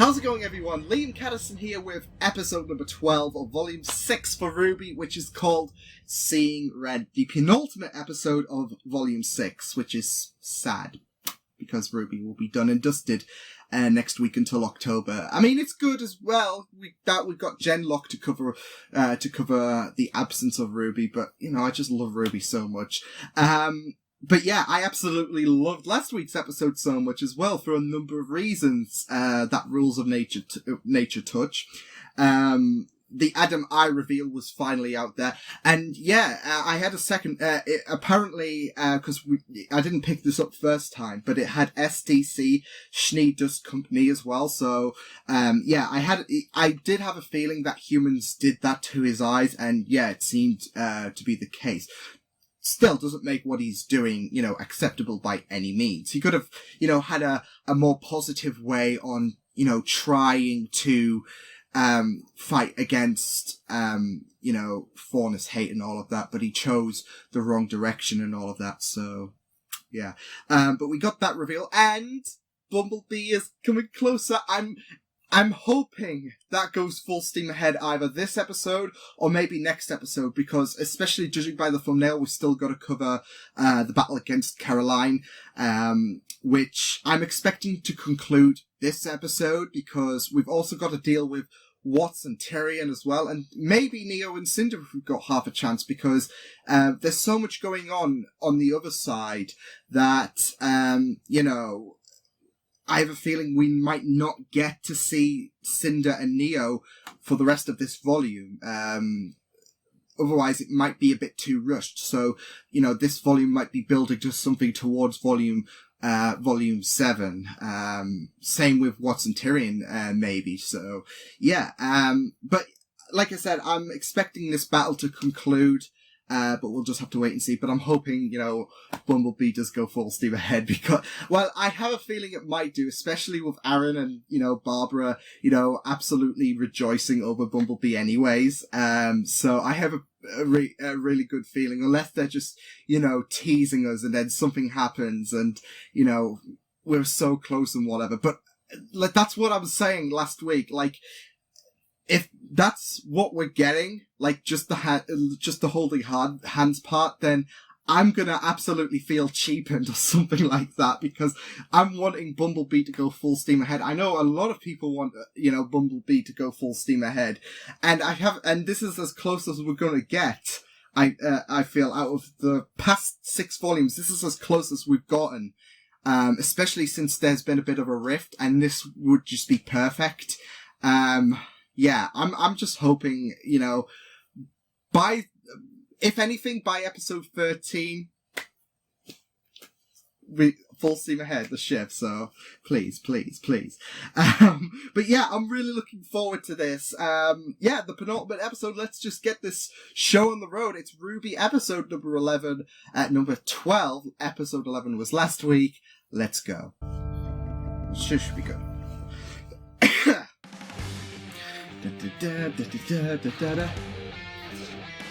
How's it going, everyone? Liam Catterson here with episode number 12 of volume 6 for RWBY, which is called Seeing Red, the penultimate episode of volume 6, which is sad, because RWBY will be done and dusted next week until October. I mean, it's good as well. We've got Genlock to cover the absence of RWBY, but, you know, I just love RWBY so much. But yeah, I absolutely loved last week's episode so much as well for a number of reasons. That Rules of Nature touch. The Adam Eye reveal was finally out there. And yeah, I had a second, apparently, cause I didn't pick this up first time, but it had SDC, Schnee Dust Company as well. So, yeah, I did have a feeling that humans did that to his eyes. And yeah, it seemed, to be the case. Still doesn't make what he's doing, you know, acceptable by any means. He could have, you know, had a more positive way on, you know, trying to, fight against, you know, fairness, hate and all of that, but he chose the wrong direction and all of that, so, yeah. But we got that reveal, and Bumblebee is coming closer. I'm hoping that goes full steam ahead either this episode or maybe next episode, because especially judging by the thumbnail, we've still got to cover the battle against Caroline, which I'm expecting to conclude this episode, because we've also got to deal with Watts and Tyrion as well, and maybe Neo and Cinder if we've got half a chance, because there's so much going on the other side that, you know, I have a feeling we might not get to see Cinder and Neo for the rest of this volume. Otherwise, it might be a bit too rushed. So, you know, this volume might be building to something towards volume 7. Same with Watts and Tyrion, maybe. So, yeah. But like I said, I'm expecting this battle to conclude. But we'll just have to wait and see. But I'm hoping, you know, Bumblebee does go full steam ahead, because, well, I have a feeling it might do, especially with Aaron and, you know, Barbara, you know, absolutely rejoicing over Bumblebee anyways. So I have a really good feeling, unless they're just, you know, teasing us and then something happens and, you know, we're so close and whatever. But, like, that's what I was saying last week. Like, if that's what we're getting, like just the holding hands part, then I'm gonna absolutely feel cheapened or something like that, because I'm wanting Bumblebee to go full steam ahead. I know a lot of people want, you know, Bumblebee to go full steam ahead, and and this is as close as we're gonna get. I feel out of the past 6 volumes, this is as close as we've gotten. Especially since there's been a bit of a rift, and this would just be perfect. Yeah, I'm just hoping, you know, if anything, by episode 13, we full steam ahead, the ship, so please. But yeah, I'm really looking forward to this. Yeah, the penultimate episode, let's just get this show on the road. It's RWBY episode number 11, number 12. Episode 11 was last week. Let's go. Should be good.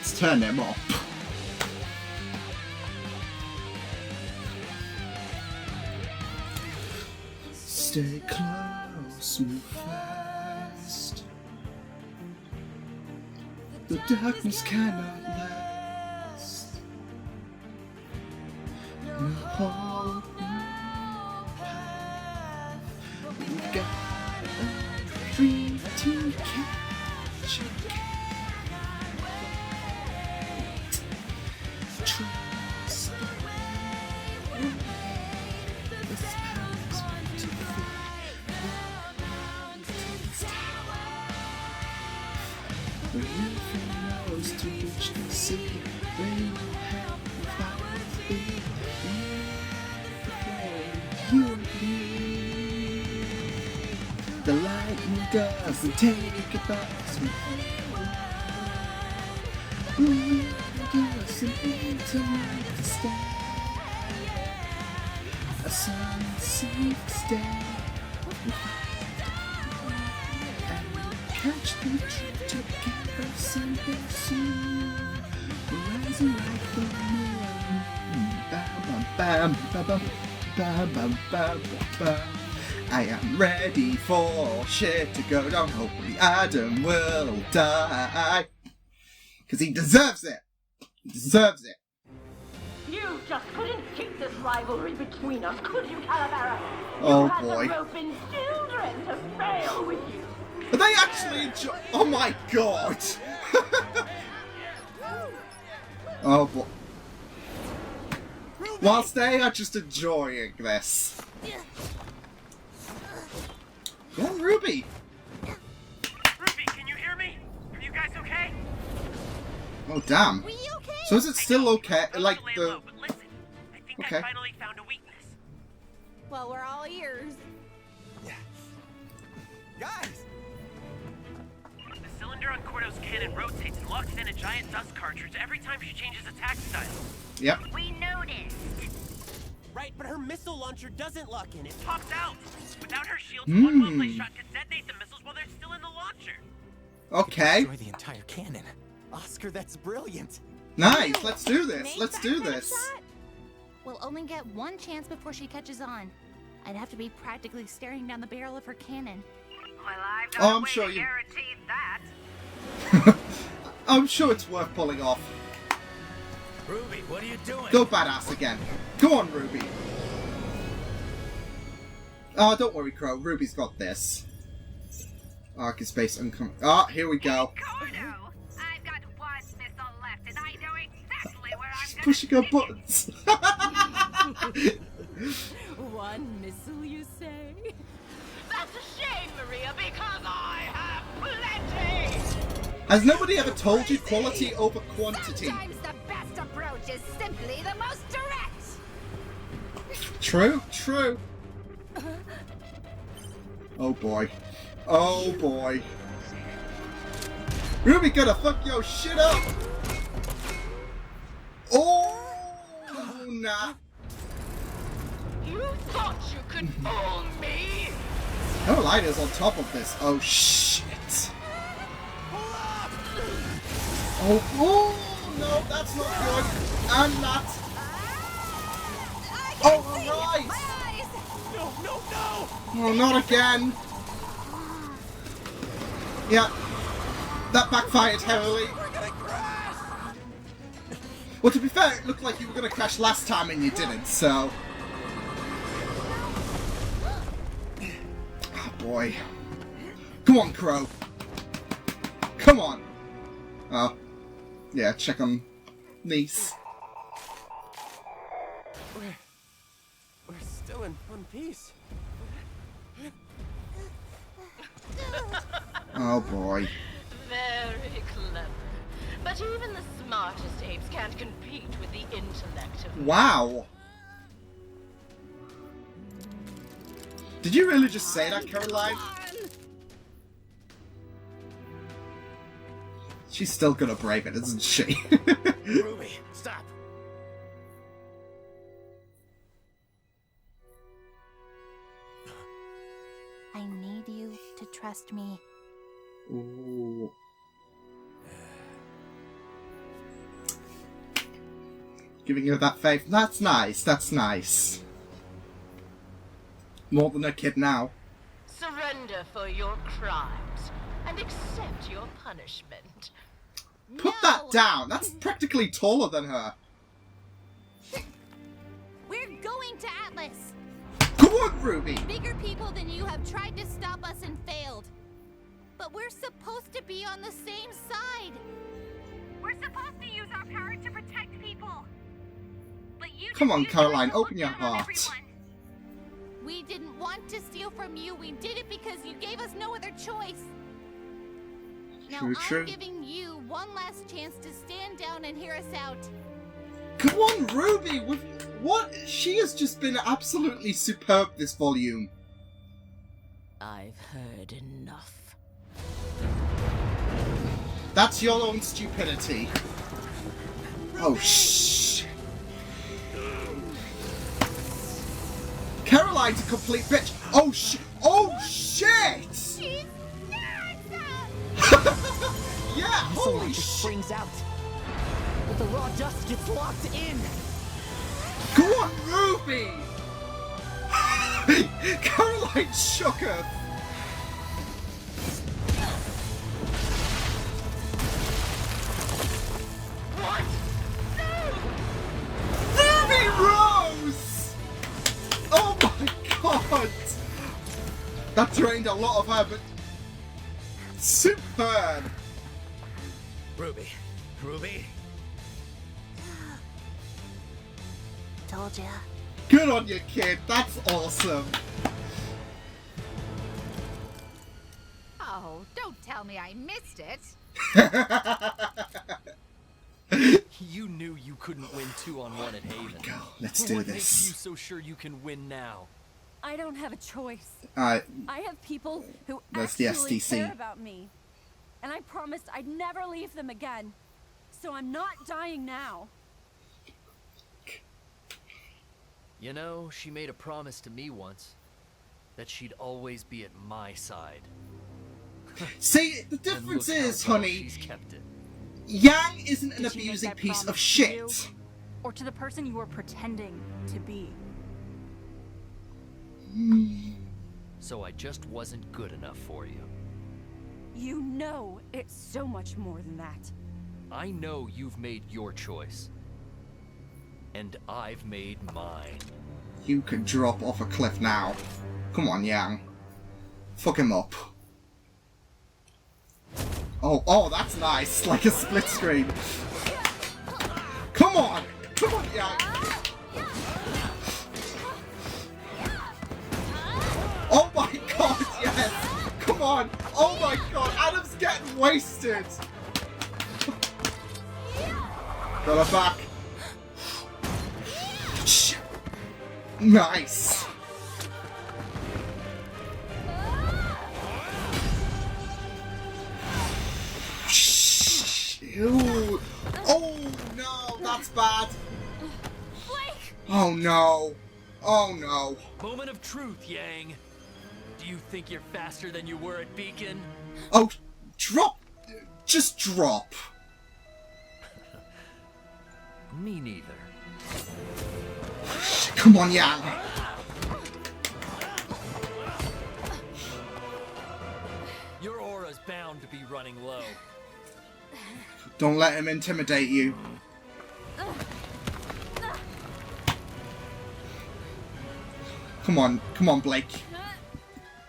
Let's turn them up. Stay close, move fast. The darkness cannot last. No hope, no path. We got a dream to catch. Trust the way. This power's meant to feed. The river knows to reach the sea. They will help without fear. You and me. The lightning doesn't take it back. Ooh, doesn't need to light the star. A sun-soaked day. And catch the trip together someday soon. Rising like the moon. Bam, bam, bam, bam, bam, bam, bam, bam, bam. I am ready for shit to go down. Hopefully Adam will die. Because he deserves it. He deserves it. You just couldn't keep this rivalry between us, could you, Calavera? Oh, you had boy. the roping children to fail with you. Are they actually enjoy? Oh my god! Oh boy. Whilst they are just enjoying this. Go on, RWBY! RWBY, can you hear me? Are you guys okay? Oh damn. We okay? So is it still okay? I'm Like lay the... low, but listen, I think Okay. I finally found a weakness. Well, we're all ears. Yeah. Guys! The cylinder on Cordo's cannon rotates and locks in a giant dust cartridge every time she changes attack style. Yep. We noticed. Right, but her missile launcher doesn't lock in. It Pops out! Without her shields, one well-placed shot can detonate the missiles while they're still in the launcher. Okay. destroy the entire cannon. Oscar, that's brilliant. Nice, let's do this. Make Let's that do kind of this. shot? We'll only get one chance before she catches on. I'd have to be practically staring down the barrel of her cannon. Well, I've Oh, I'm sure you... guarantee that. I'm sure it's worth pulling off. RWBY, what are you doing? Go badass again. Go on, RWBY. Oh, don't worry, Crow. RWBY's got this. Arc is space uncom... Ah, here we go. Cordo, I've got one missile left, and I know exactly where I'm She's gonna pushing her stick it. buttons. One missile, you say? That's a shame, Maria, because I have plenty. Has nobody ever told you quality over quantity? Sometimes the best approach is simply the most direct. True, true. Oh boy. Oh boy. RWBY gonna fuck your shit up! Oh, nah. You thought you could fool me? Carolina's on top of this. Oh shit. Oh, no, that's not good. And that. Oh, right. No, no, no! Oh, not again. Yeah. That backfired heavily. We're gonna crash! Well, to be fair, it looked like you were going to crash last time and you didn't, so... Oh, boy. Come on, Crow. Come on. Oh. Yeah, check on Niece. We're still in one piece. Oh, boy. Very clever. But even the smartest apes can't compete with the intellect of Wow. Did you really just say that, Caroline? She's still gonna brave it, isn't she? RWBY, stop! I need you to trust me. Ooh. Giving her that faith. That's nice, that's nice. More than a kid now. surrender for your crimes and accept your punishment. Put that down! That's practically taller than her. We're going to Atlas. Come on, RWBY! Bigger people than you have tried to stop us and failed. But we're supposed to be on the same side. We're supposed to use our power to protect people. But you Come on, just Caroline, used it to open look your down on heart. everyone. We didn't want to steal from you. We did it because you gave us no other choice. Now True. I'm giving you one last chance to stand down and hear us out. Come on, RWBY! With what? She has just been absolutely superb this volume. I've heard enough. That's your own stupidity. Oh, shh. Caroline's a complete bitch. Oh, oh, shit! She's Yeah, Missile holy launcher shit! springs out, but the raw dust gets locked in. Go on, RWBY! Caroline shook her. What? Ruby Rose! Oh my god! That drained a lot of her, but superb! Ruby. Ruby. Told ya. Good on you, kid. That's awesome. Oh, don't tell me I missed it. You knew you couldn't win 2-on-1 at Haven. Go. Let's do What makes you this. so sure you can win now? I don't have a choice. Alright, I have people who That's the actually STC. care about me. And I promised I'd never leave them again. So I'm not dying now. You know, she made a promise to me once that she'd always be at my side. see, the And difference look how is, well honey, she's kept it. Yang isn't an Did she make abusing that piece of promise to shit. you? Or to the person you were pretending to be. So I just wasn't good enough for you. You know it's so much more than that. I know you've made your choice. And I've made mine. You could drop off a cliff now. Come on, Yang. Fuck him up. Oh, that's nice. Like a split screen. Come on! Come on, Yang! Oh my god, yes! Come on! Oh my god, Adam's getting wasted! Got her back. Shit. Nice! Ew. Oh no, that's bad. Blake! Oh no. Oh no. Moment of truth, Yang. Do you think you're faster than you were at Beacon? Oh, drop. Just drop. Me neither. Come on, Yang. Your aura's bound to be running low. Don't let him intimidate you. Come on, Blake.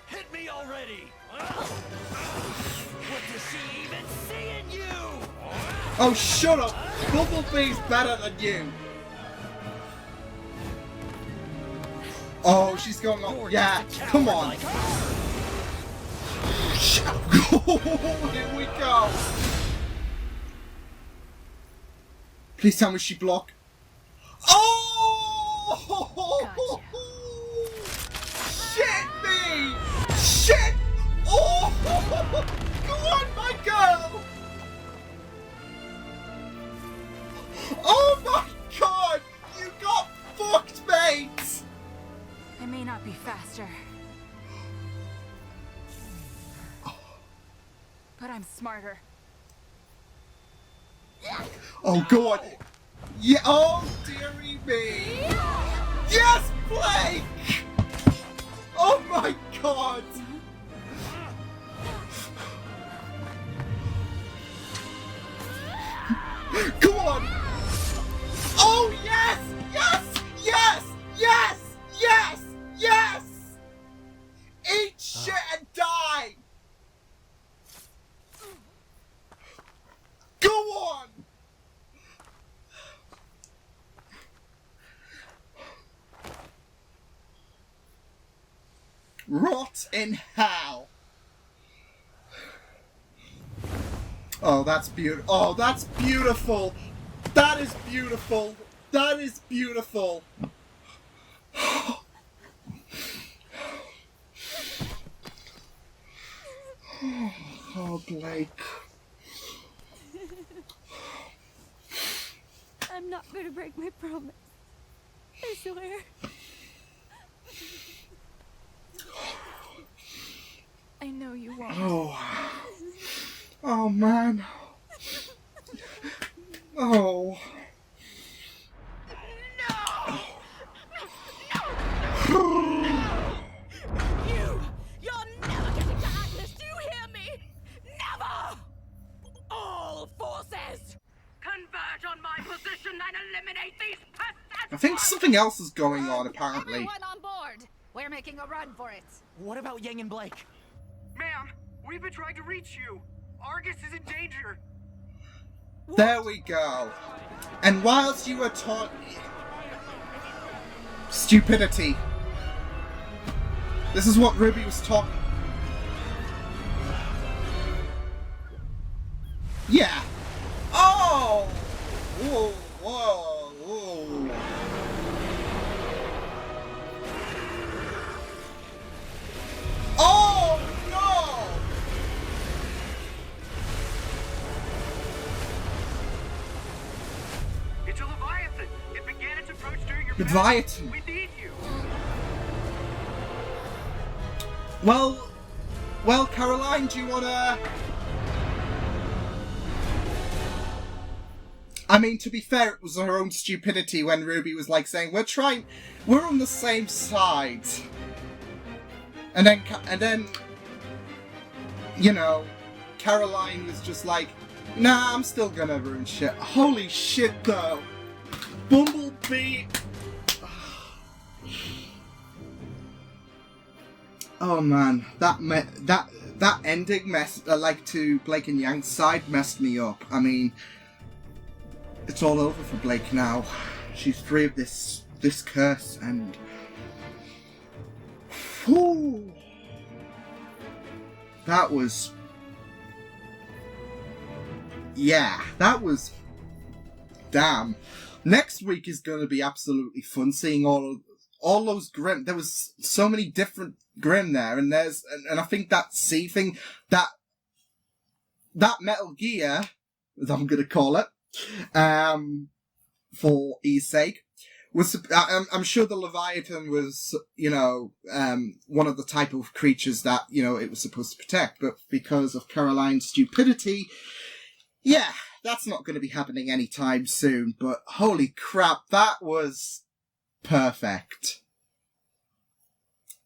Hit me already! What does she even see in you? Oh, shut up! Bumblebee's better than you. Oh, she's going on. Yeah, come on. Here we go. Please tell me she blocked. Oh! Shit me! Shit! Oh! Go on, my girl! Oh my god! You got fucked, mate! I may not be faster. But I'm smarter. Oh, go on. Yeah, oh, dearie me. Yes, Blake! Oh my god! Come on! Oh, yes! Yes! Yes! Yes! Yes! Yes! Eat shit and die! Go on! Rot in hell! Oh, that's beautiful. Oh, that's beautiful! That is beautiful! That is beautiful! Oh, Blake. I'm not gonna break my promise. I swear. I know you won't. Oh. Oh, man. Oh. position and eliminate these pests. I think something else is going on, apparently. Everyone on board. We're making a run for it. What about Yang and Blake? Ma'am, we've been trying to reach you. Argus is in danger. There we go. And whilst you were taught stupidity, this is what Ruby was talking. Yeah. Oh. Whoa. Whoa. Whoa. Oh no! It's a Leviathan. It began its approach during your Leviathan. battle. We need you. Well, Caroline, do you wanna? I mean, to be fair, it was her own stupidity when Ruby was like saying, we're on the same side. And then, you know, Caroline was just like, nah, I'm still gonna ruin shit. Holy shit, though. Bumblebee. Oh man, that ending to Blake and Yang's side messed me up. I mean, it's all over for Blake now. She's free of this curse, and whew, that was damn. Next week is going to be absolutely fun, seeing all those Grimm. There was so many different Grimm there, and I think that sea thing, that Metal Gear, as I'm going to call it, for E's sake, I'm sure the Leviathan was, one of the type of creatures that, it was supposed to protect, but because of Caroline's stupidity, yeah, that's not going to be happening anytime soon, but holy crap, that was perfect.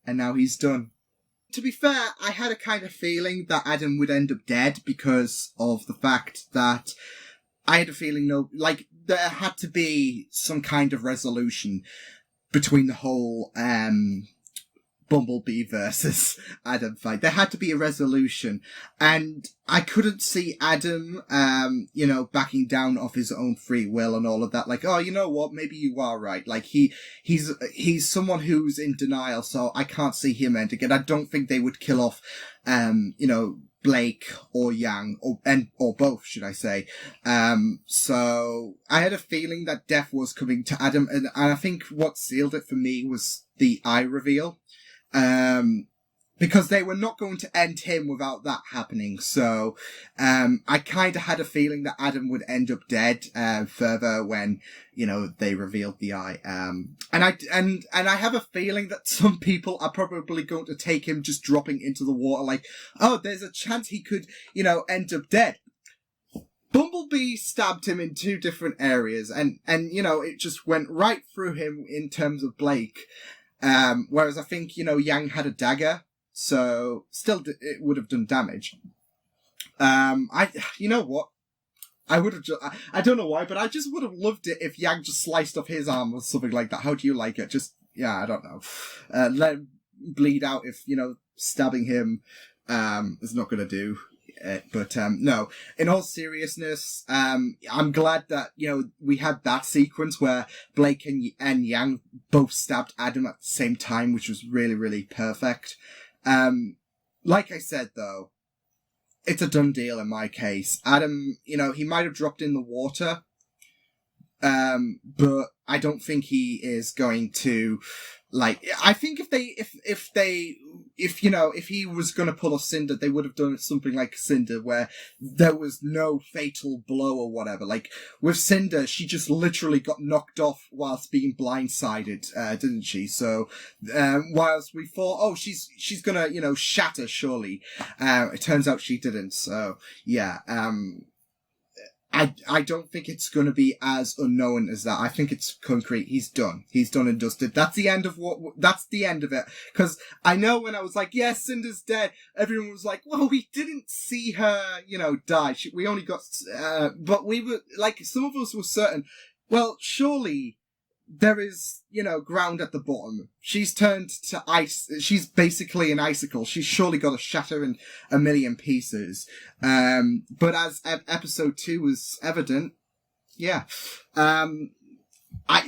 And now he's done. To be fair, I had a kind of feeling that Adam would end up dead because of the fact that I had a feeling, there had to be some kind of resolution between the whole Bumblebee versus Adam fight. There had to be a resolution, and I couldn't see Adam, backing down off his own free will and all of that. Like, oh, you know what? Maybe you are right. Like, he's someone who's in denial, so I can't see him ending it. I don't think they would kill off, Blake or Yang, or both, should I say. So I had a feeling that death was coming to Adam, and I think what sealed it for me was the eye reveal. Because they were not going to end him without that happening. So, I kind of had a feeling that Adam would end up dead, further when, they revealed the eye. And I have a feeling that some people are probably going to take him just dropping into the water like, oh, there's a chance he could, end up dead. Bumblebee stabbed him in 2 different areas, and it just went right through him in terms of Blake. Whereas I think, Yang had a dagger, so still it would have done damage. You know what? I would have I don't know why, but I just would have loved it if Yang just sliced off his arm or something like that. How do you like it? Just, I don't know. Let him bleed out if, stabbing him, is not gonna do it. But, no. In all seriousness, I'm glad that, we had that sequence where Blake and Yang both stabbed Adam at the same time, which was really, really perfect. Like I said, though, it's a done deal in my case. Adam, he might have dropped in the water, but I don't think he is going to, I think if he was going to pull off Cinder, they would have done something like Cinder where there was no fatal blow or whatever. Like, with Cinder, she just literally got knocked off whilst being blindsided, didn't she? So, whilst we thought, oh, she's gonna, shatter, surely. It turns out she didn't. So, yeah, I don't think it's going to be as unknown as that. I think it's concrete. He's done. He's done and dusted. That's the end of it. Because I know when I was like, yes, Cinder's dead, everyone was like, well, we didn't see her, die. We only got, but we were, some of us were certain well, surely there is, ground at the bottom. She's turned to ice. She's basically an icicle. She's surely got to shatter in a million pieces. But as episode 2 was evident, yeah.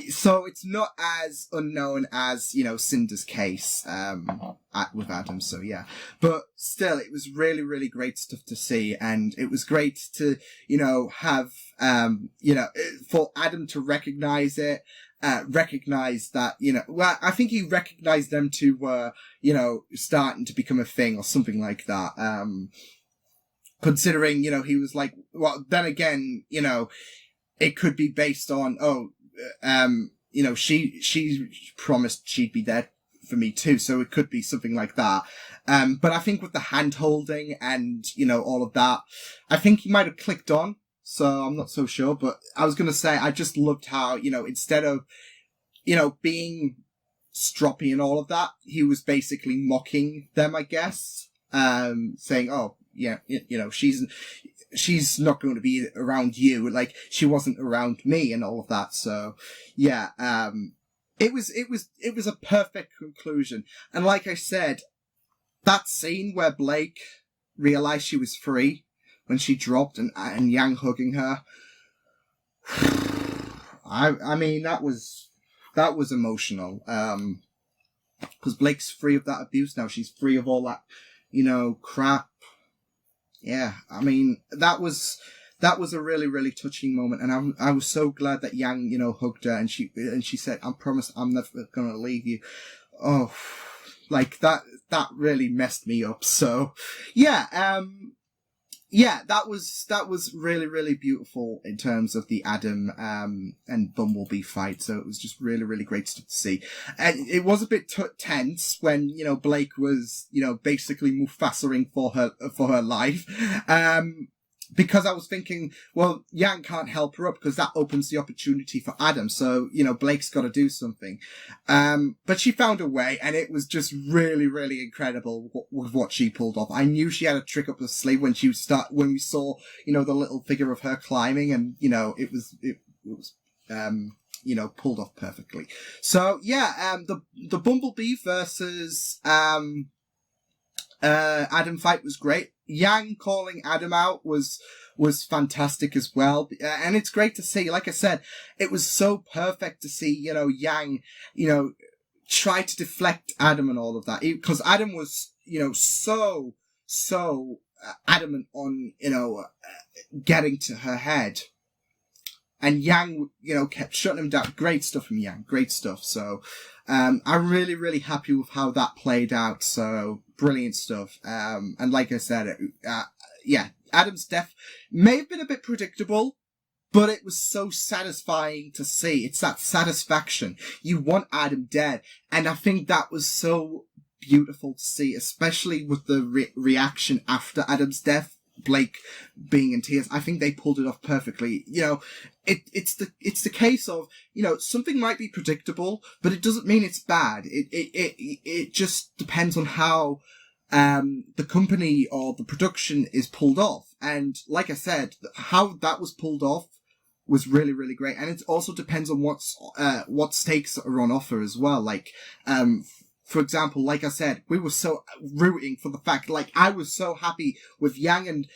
So it's not as unknown as, Cinder's case, with Adam, so yeah. But still, it was really, really great stuff to see, and it was great to, have, for Adam to recognize it, recognize that, well, I think he recognized them two were, starting to become a thing or something like that, considering, he was like, well, then again, it could be based on, she promised she'd be there for me too, so it could be something like that. But I think with the hand holding and, all of that, I think he might have clicked on, so I'm not so sure. But I was going to say, I just loved how, instead of, being stroppy and all of that, he was basically mocking them, I guess, saying, oh, yeah, she's not going to be around you, like she wasn't around me and all of that. So yeah, it was a perfect conclusion. And like I said, that scene where Blake realized she was free when she dropped and Yang hugging her, I mean, that was emotional. Because Blake's free of that abuse now. She's free of all that, crap. Yeah, I mean, that was a really, really touching moment, and I was so glad that Yang, hugged her, and she said, "I promise I'm never gonna leave you." Oh, like that really messed me up. So, yeah, that was really, really beautiful in terms of the Adam and Bumblebee fight. So it was just really, really great stuff to see. And it was a bit tense when, Blake was, basically Mufasa'ing for her life. Because I was thinking, well, Yang can't help her up because that opens the opportunity for Adam. So, Blake's got to do something. But she found a way, and it was just really, really incredible with what she pulled off. I knew she had a trick up her sleeve when we saw, the little figure of her climbing, and, it was pulled off perfectly. So, yeah, the Bumblebee versus, Adam fight was great. Yang calling Adam out was fantastic as well. And it's great to see, like I said, it was so perfect to see, Yang, try to deflect Adam and all of that. Because Adam was, so adamant on, getting to her head. And Yang, kept shutting him down. Great stuff from Yang. Great stuff. So, I'm really, really happy with how that played out. So, brilliant stuff. And like I said, Adam's death may have been a bit predictable, but it was so satisfying to see. It's that satisfaction. You want Adam dead. And I think that was so beautiful to see, especially with the reaction after Adam's death. Blake being in tears. I think they pulled it off perfectly. It's the case of, something might be predictable, but it doesn't mean it's bad. It just depends on how, the company or the production is pulled off. And like I said, how that was pulled off was really, really great. And it also depends on what stakes are on offer as well. Like, for example, like I said, we were so rooting for the fact, like, I was so happy with Yang and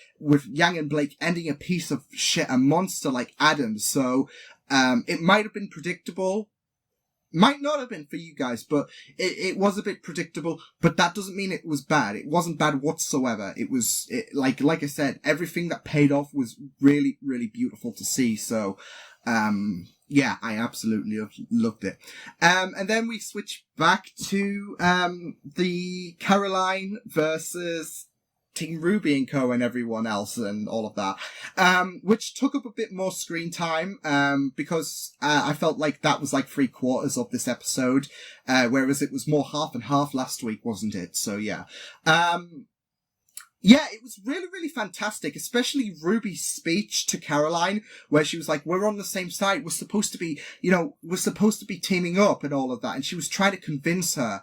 Blake ending a piece of shit, a monster like Adam. So, it might have been predictable. Might not have been for you guys, but it was a bit predictable, but that doesn't mean it was bad. It wasn't bad whatsoever. It was, like I said, everything that paid off was really, really beautiful to see. So, yeah, I absolutely loved it. And then we switch back to, the Caroline versus Team RWBY and Co. and everyone else and all of that, which took up a bit more screen time, because, I felt like that was like 3/4 of this episode, whereas it was more half and half last week, wasn't it? So yeah. Yeah, it was really, really fantastic, especially Ruby's speech to Caroline, where she was like, we're on the same side, we're supposed to be teaming up and all of that, and she was trying to convince her,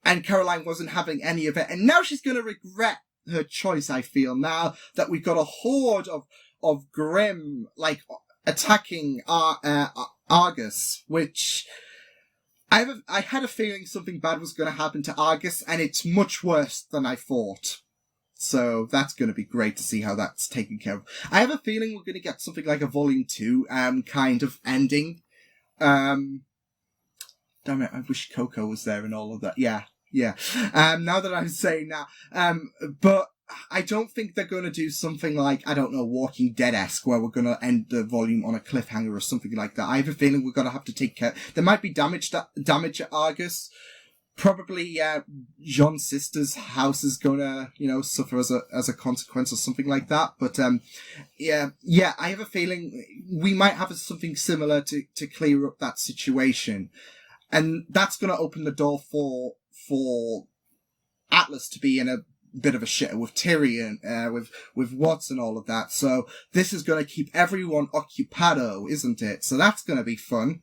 and Caroline wasn't having any of it, and now she's gonna regret her choice, I feel, now that we've got a horde of Grimm, like, attacking Argus, which I had a feeling something bad was going to happen to Argus, and it's much worse than I thought. So that's going to be great to see how that's taken care of. I have a feeling we're going to get something like a Volume 2 kind of ending. Damn it, I wish Coco was there and all of that. Yeah. Now that I'm saying that. But I don't think they're going to do something like, I don't know, Walking Dead-esque, where we're going to end the volume on a cliffhanger or something like that. I have a feeling we're going to have to take care. There might be damage at Argus. Probably, Jean's sister's house is gonna, suffer as a consequence or something like that. But, yeah, I have a feeling we might have something similar to clear up that situation. And that's gonna open the door for Atlas to be in a bit of a shit with Tyrion, with Watts and all of that. So this is gonna keep everyone occupado, isn't it? So that's gonna be fun.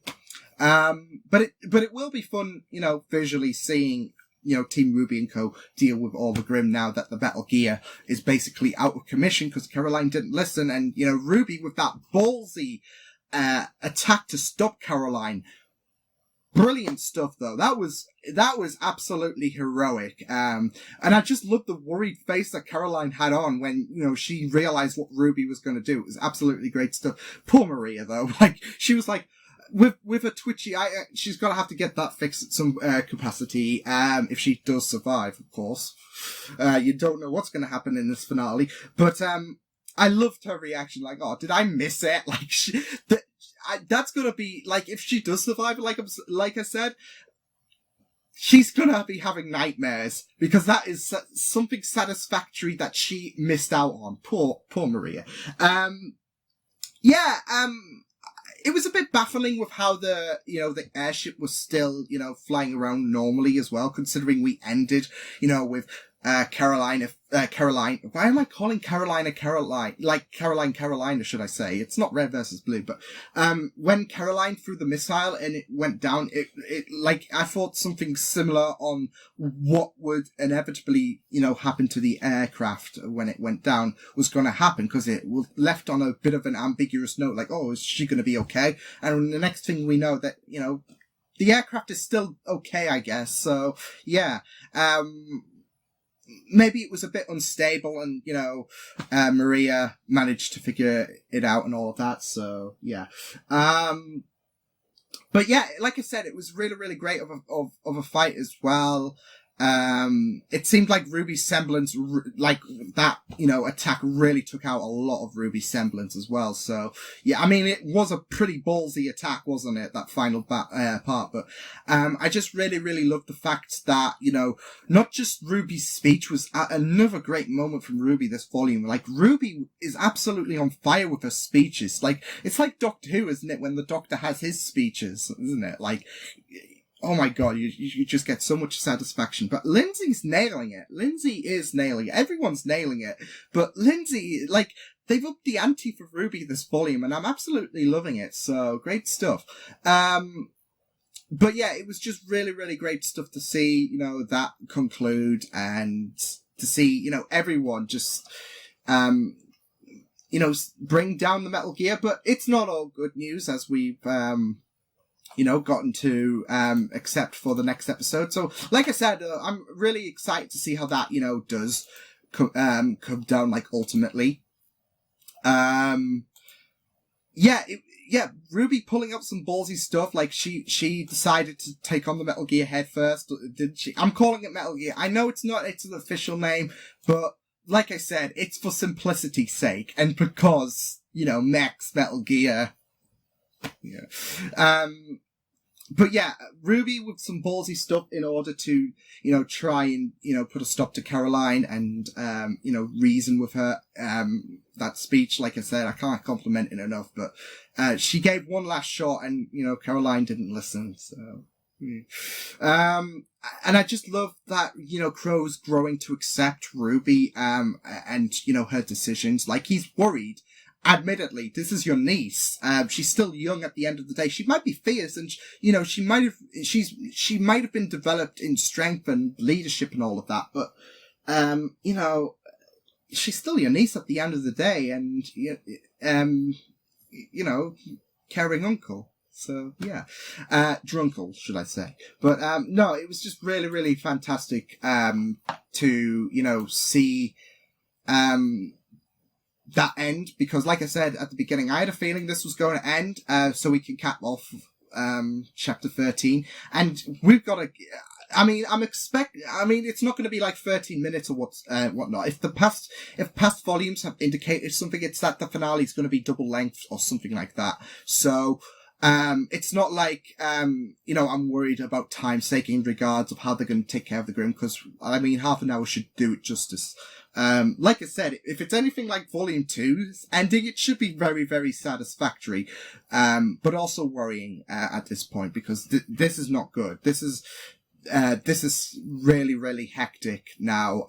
But it will be fun, visually seeing, Team RWBY and Co. deal with all the Grimm now that the Metal Gear is basically out of commission because Caroline didn't listen, and, RWBY with that ballsy, attack to stop Caroline. Brilliant stuff, though. That was absolutely heroic. And I just loved the worried face that Caroline had on when, she realized what RWBY was going to do. It was absolutely great stuff. Poor Maria, though. She was with a twitchy eye, she's gonna have to get that fixed at some capacity, if she does survive, of course. You don't know what's gonna happen in this finale, but I loved her reaction, oh, did I miss it? That's gonna be, if she does survive, like I said, she's gonna be having nightmares, because that is something satisfactory that she missed out on. Poor Maria. It was a bit baffling with how the airship was still, flying around normally as well, considering we ended, with Caroline, why am I calling Carolina Caroline? Carolina, should I say? It's not Red versus Blue, but, when Caroline threw the missile and it went down, I thought something similar on what would inevitably, happen to the aircraft when it went down was going to happen, because it was left on a bit of an ambiguous note, oh, is she going to be okay? And the next thing we know that, the aircraft is still okay, I guess. So, yeah, maybe it was a bit unstable and, Maria managed to figure it out and all of that. So, yeah. But yeah, like I said, it was really, really great of a fight as well. It seemed like RWBY's semblance, that, attack really took out a lot of RWBY's semblance as well. So, yeah, I mean, it was a pretty ballsy attack, wasn't it? That final part. But, I just really, really loved the fact that, not just RWBY's speech was another great moment from RWBY this volume. RWBY is absolutely on fire with her speeches. It's like Doctor Who, isn't it? When the Doctor has his speeches, isn't it? Oh my god, you just get so much satisfaction. But Lindsay's nailing it. Lindsay is nailing it. Everyone's nailing it. But Lindsay, they've upped the ante for RWBY this volume, and I'm absolutely loving it. So, great stuff. But yeah, it was just really, really great stuff to see, that conclude, and to see, everyone just, bring down the Metal Gear. But it's not all good news, as we've, gotten to accept for the next episode. So, like I said, I'm really excited to see how that, does come down, ultimately. RWBY pulling up some ballsy stuff. She decided to take on the Metal Gear head first, didn't she? I'm calling it Metal Gear. I know it's an official name, but like I said, it's for simplicity's sake, and because, Max Metal Gear. Yeah. But yeah, RWBY with some ballsy stuff in order to, try and, put a stop to Caroline and, reason with her. That speech, like I said, I can't compliment it enough, but, she gave one last shot and, Caroline didn't listen, so. Yeah. And I just love that, Crow's growing to accept RWBY, and, her decisions. He's worried. Admittedly, this is your niece. She's still young at the end of the day. She might be fierce, and she might have been developed in strength and leadership and all of that. But she's still your niece at the end of the day, and you know, caring uncle. So, yeah. Drunkle, should I say. But, no, it was just really, really fantastic, to, you know, see, that end, because like I said at the beginning, I had a feeling this was going to end, so we can cap off, chapter 13, and we've got to, it's not going to be like 13 minutes or whatnot. If past volumes have indicated something, it's that the finale is going to be double length or something like that. So, it's not like, you know, I'm worried about time's sake in regards of how they're going to take care of the Grimm, because, I mean, half an hour should do it justice. Like I said, if it's anything like Volume 2's ending, it should be very, very satisfactory, but also worrying, at this point, because this is not good. This is really, really hectic now,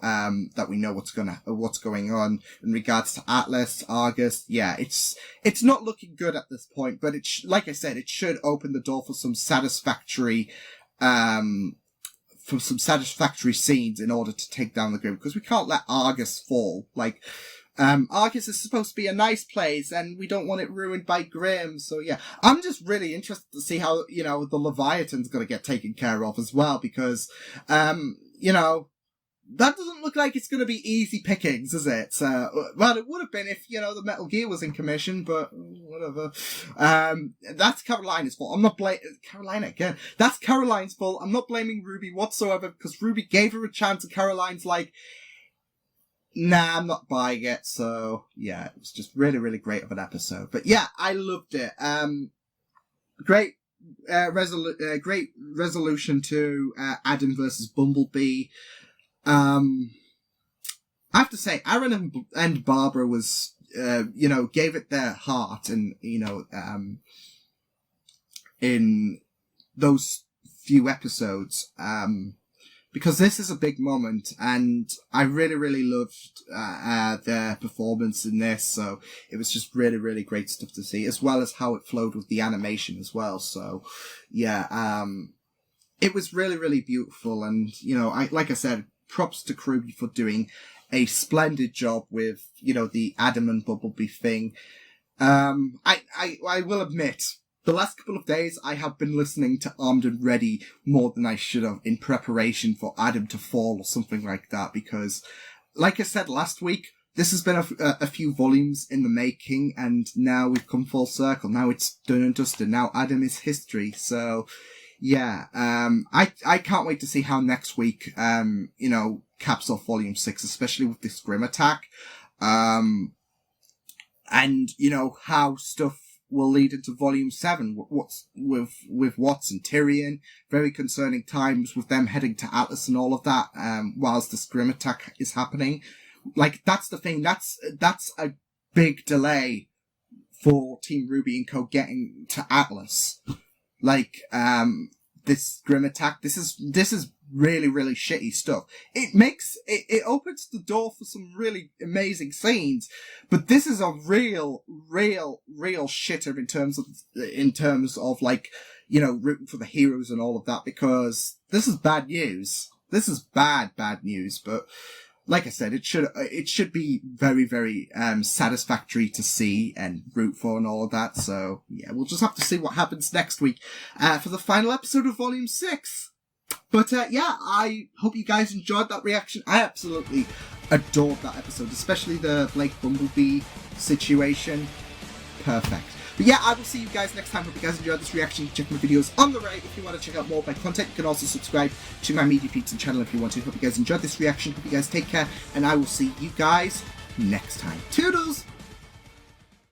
that we know what's going on in regards to Atlas, Argus. Yeah, it's not looking good at this point, but like I said, it should open the door for some satisfactory, scenes in order to take down the Grimm, because we can't let Argus fall. Like, Argus is supposed to be a nice place, and we don't want it ruined by Grimm. So yeah, I'm just really interested to see how, you know, the Leviathan's going to get taken care of as well, because, you know, that doesn't look like it's going to be easy pickings, is it? Well, it would have been if, you know, the Metal Gear was in commission, but whatever. That's Carolina's fault. I'm not Carolina again. That's Caroline's fault. I'm not blaming RWBY whatsoever, because RWBY gave her a chance and Caroline's like, nah, I'm not buying it. So yeah, it was just really, really great of an episode. But yeah, I loved it. Great resolution to Adam versus Bumblebee. I have to say, Aaron and Barbara was, you know, gave it their heart, and, you know, in those few episodes, because this is a big moment, and I really, really loved, their performance in this, so it was just really, really great stuff to see, as well as how it flowed with the animation as well, so, yeah, it was really, really beautiful, and, you know, like I said, props to RWBY for doing a splendid job with, you know, the Adam and Bumblebee thing. I will admit, the last couple of days I have been listening to Armed and Ready more than I should have in preparation for Adam to fall or something like that, because, like I said last week, this has been a few volumes in the making, and now we've come full circle. Now it's done and dusted. Now Adam is history, so... yeah, I can't wait to see how next week, you know, caps off Volume 6, especially with this Grimm attack. And, you know, how stuff will lead into Volume 7, what's with Watts and Tyrion, very concerning times with them heading to Atlas and all of that, whilst this Grimm attack is happening. Like, that's the thing, that's a big delay for Team RWBY and Co. getting to Atlas. Like, this Grimm attack, this is really, really shitty stuff. It opens the door for some really amazing scenes, but this is a real shitter in terms of like, you know, rooting for the heroes and all of that, because this is bad news. This is bad news, but like I said, it should be very, very, satisfactory to see and root for and all of that. So yeah, we'll just have to see what happens next week, for the final episode of Volume 6. But, yeah, I hope you guys enjoyed that reaction. I absolutely adored that episode, especially the Blake Bumblebee situation. Perfect. But yeah, I will see you guys next time. Hope you guys enjoyed this reaction. Check my videos on the right if you want to check out more of my content. You can also subscribe to my Media Pizza channel if you want to. Hope you guys enjoyed this reaction. Hope you guys take care, and I will see you guys next time. Toodles!